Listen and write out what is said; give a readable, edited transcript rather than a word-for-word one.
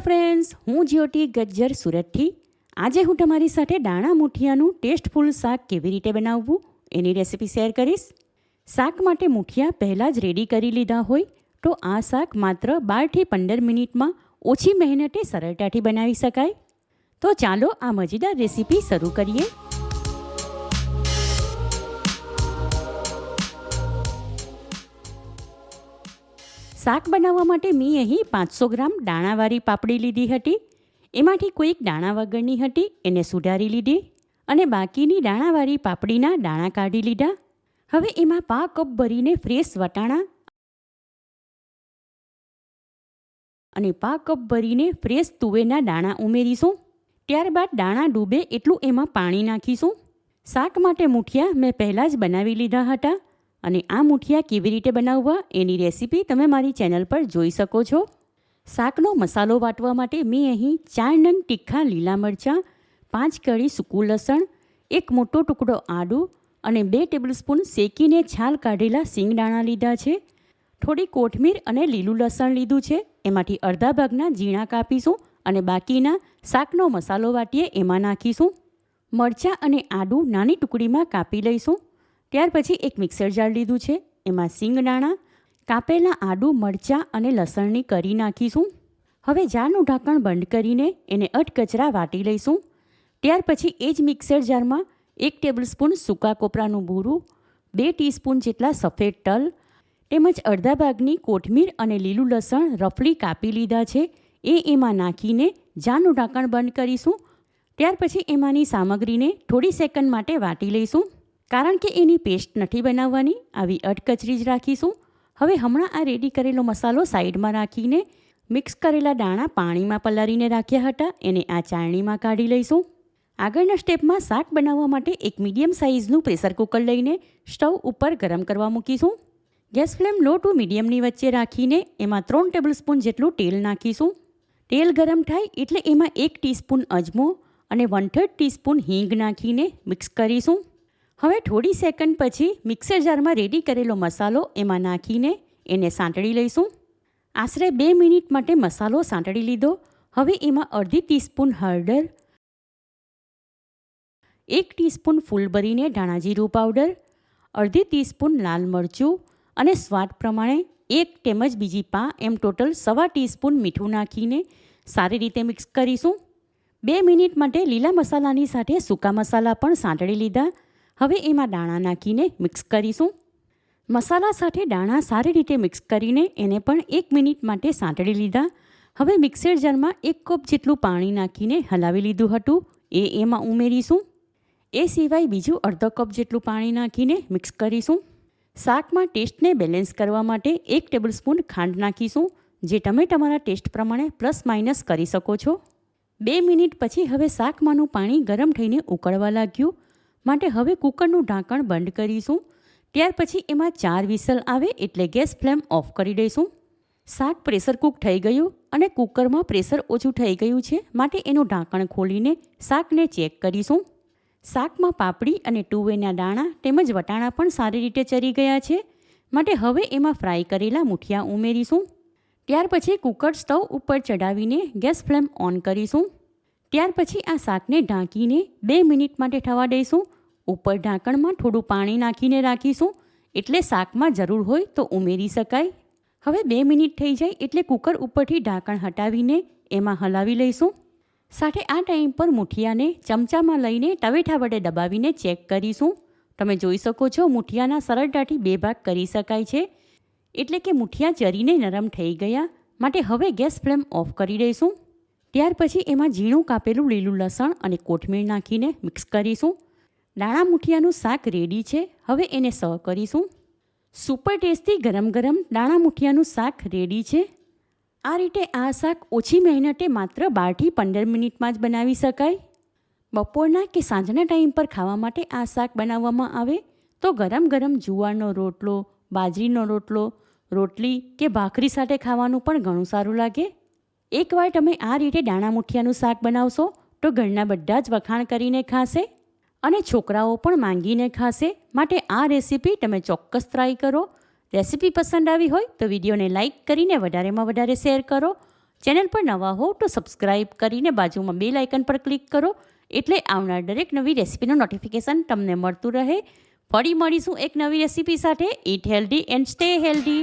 Friends, હું જ્યોતિ ગજ્જર સુરતથી. આજે હું તમારી સાથે દાણા મુઠિયાનું ટેસ્ટફુલ શાક કેવી રીતે બનાવવું એની રેસીપી શેર કરીશ. શાક માટે મુઠિયા પહેલાં જ રેડી કરી લીધા હોય તો આ શાક માત્ર 12 થી 15 મિનિટમાં ઓછી મહેનતે સરળતાથી બનાવી શકાય. તો ચાલો આ મજેદાર રેસીપી શરૂ કરીએ. શાક બનાવવા માટે મેં અહીં 500 ગ્રામ દાણાવાળી પાપડી લીધી હતી. એમાંથી કોઈક દાણા વગરની હતી એને સુધારી લીધી અને બાકીની દાણાવાળી પાપડીના દાણા કાઢી લીધા. હવે એમાં 5 કપ ભરીને ફ્રેશ વટાણા અને 5 કપ ભરીને ફ્રેશ તુવેરના દાણા ઉમેરીશું. ત્યારબાદ દાણા ડૂબે એટલું એમાં પાણી નાખીશું. શાક માટે મુઠિયા મેં પહેલાં જ બનાવી લીધા હતા અને આ મુઠિયા કેવી રીતે બનાવવા એની રેસીપી તમે મારી ચેનલ પર જોઈ શકો છો. શાકનો મસાલો વાટવા માટે મેં અહીં 4 નંગ તીખા લીલા મરચાં, 5 કળી સૂકું લસણ, 1 મોટો ટુકડો આદું અને 2 ટેબલસ્પૂન શેકીને છાલ કાઢેલા સિંગદાણા લીધા છે. થોડી કોથમીર અને લીલું લસણ લીધું છે. એમાંથી અડધા ભાગના ઝીણા કાપીશું અને બાકીના શાકનો મસાલો વાટીએ એમાં નાખીશું. મરચાં અને આદું નાની ટુકડીમાં કાપી લઈશું. ત્યાર પછી એક મિક્સર જાર લીધું છે. એમાં સિંગદાણા, કાપેલા આદું, મરચાં અને લસણની કરી નાખીશું. હવે જારનું ઢાંકણ બંધ કરીને એને અધકચરા વાટી લઈશું. ત્યાર પછી એ જ મિક્સર જારમાં 1 ટેબલસ્પૂન સૂકા કોપરાનું ભૂરું, 2 ટીસ્પૂન જેટલા સફેદ તલ તેમજ અડધા ભાગની કોથમીર અને લીલું લસણ રફલી કાપી લીધા છે એ એમાં નાખીને જારનું ઢાંકણ બંધ કરીશું. ત્યાર પછી એમાંની સામગ્રીને થોડી સેકન્ડ માટે વાટી લઈશું. કારણ કે એની પેસ્ટ નથી બનાવવાની, આવી અધકચરી જ રાખીશું. હવે હમણાં આ રેડી કરેલો મસાલો સાઈડમાં રાખીને મિક્સ કરેલા દાણા પાણીમાં પલાળીને રાખ્યા હતા એને આ ચાળણીમાં કાઢી લઈશું. આગળના સ્ટેપમાં શાક બનાવવા માટે એક મીડિયમ સાઇઝનું પ્રેશર કુકર લઈને સ્ટવ ઉપર ગરમ કરવા મૂકીશું. ગેસ ફ્લેમ લો ટુ મીડિયમની વચ્ચે રાખીને એમાં 3 ટેબલસ્પૂન જેટલું તેલ નાખીશું. તેલ ગરમ થાય એટલે એમાં 1 ટીસ્પૂન અજમો અને 1/3 ટીસ્પૂન હિંગ નાખીને મિક્સ કરીશું. હવે થોડી સેકન્ડ પછી મિક્સર જારમાં રેડી કરેલો મસાલો એમાં નાખીને એને સાંતળી લઈશું. આશરે 2 મિનિટ માટે મસાલો સાંતળી લીધો. હવે એમાં અડધી ટીસ્પૂન હળદર, 1 ટીસ્પૂન ફૂલ ભરીને ધાણા જીરું પાવડર, અડધી ટીસ્પૂન લાલ મરચું અને સ્વાદ પ્રમાણે 1 તેમજ બીજી પા એમ ટોટલ 1/4 ટીસ્પૂન મીઠું નાખીને સારી રીતે મિક્સ કરીશું. 2 મિનિટ માટે લીલા મસાલાની સાથે સૂકા મસાલા પણ સાંતળી લીધા. હવે એમાં દાણા નાખીને મિક્સ કરીશું. મસાલા સાથે દાણા સારી રીતે મિક્સ કરીને એને પણ 1 મિનિટ માટે સાંતળી લીધા. હવે મિક્સર જારમાં 1 કપ જેટલું પાણી નાખીને હલાવી લીધું હતું એ એમાં ઉમેરીશું. એ સિવાય બીજું અડધો કપ જેટલું પાણી નાખીને મિક્સ કરીશું. શાકમાં ટેસ્ટને બેલેન્સ કરવા માટે 1 ટેબલસ્પૂન ખાંડ નાખીશું, જે તમે તમારા ટેસ્ટ પ્રમાણે પ્લસ માઇનસ કરી શકો છો. 2 મિનિટ પછી હવે શાકમાંનું પાણી ગરમ થઈને ઉકળવા લાગ્યું માટે હવે કુકરનું ઢાંકણ બંધ કરીશું. ત્યાર પછી એમાં 4 વિસલ આવે એટલે ગેસ ફ્લેમ ઓફ કરી દઈશું. શાક પ્રેશર કૂક થઈ ગયું અને કુકરમાં પ્રેશર ઓછું થઈ ગયું છે માટે એનું ઢાંકણ ખોલીને શાકને ચેક કરીશું. શાકમાં પાપડી અને તુવેરના દાણા તેમજ વટાણા પણ સારી રીતે ચરી ગયા છે માટે હવે એમાં ફ્રાય કરેલા મુઠિયા ઉમેરીશું. ત્યાર પછી કુકર સ્ટવ ઉપર ચડાવીને ગેસ ફ્લેમ ઓન કરીશું. ત્યાર પછી આ શાકને ઢાંકીને 2 મિનિટ માટે થવા દઈશું. ઉપર ઢાંકણમાં થોડું પાણી નાખીને રાખીશું એટલે શાકમાં જરૂર હોય તો ઉમેરી શકાય. હવે 2 મિનિટ થઈ જાય એટલે કુકર ઉપરથી ઢાંકણ હટાવીને એમાં હલાવી લઈશું. સાથે આ ટાઈમ પર મુઠિયાને ચમચામાં લઈને તવેથા વડે દબાવીને ચેક કરીશું. તમે જોઈ શકો છો મુઠિયાના સરળતાથી 2 ભાગ કરી શકાય છે એટલે કે મુઠિયા ચરીને નરમ થઈ ગયા માટે હવે ગેસ ફ્લેમ ઓફ કરી દઈશું. ત્યાર પછી એમાં ઝીણું કાપેલું લીલું લસણ અને કોથમીર નાખીને મિક્સ કરીશું. દાણા મુઠિયાનું શાક રેડી છે. હવે એને સર્વ કરીશું. સુપર ટેસ્ટી ગરમ ગરમ દાણા મુઠિયાનું શાક રેડી છે. આ રીતે આ શાક ઓછી મહેનતે માત્ર 12 થી 15 મિનિટમાં જ બનાવી શકાય. બપોરના કે સાંજના ટાઈમ પર ખાવા માટે આ શાક બનાવવામાં આવે તો ગરમ ગરમ જુવારનો રોટલો, બાજરીનો રોટલો, રોટલી કે ભાખરી સાથે ખાવાનું પણ ઘણું સારું લાગે. એકવાર તમે આ રીતે દાણા મુઠિયાનું શાક બનાવશો તો ઘરના બધા જ વખાણ કરીને ખાશે અને છોકરાઓ પણ માંગીને ખાશે. માટે આ રેસીપી તમે ચોક્કસ ટ્રાય કરો. રેસીપી પસંદ આવી હોય તો વિડીયોને લાઇક કરીને વધારેમાં વધારે શેર કરો. ચેનલ પર નવા હો તો સબસ્ક્રાઈબ કરીને બાજુમાં બેલ આઇકન પર ક્લિક કરો, એટલે આવનાર દરેક નવી રેસીપીનું નોટિફિકેશન તમને મળતું રહે. ફરી મળીશું એક નવી રેસીપી સાથે. Eat healthy and stay healthy.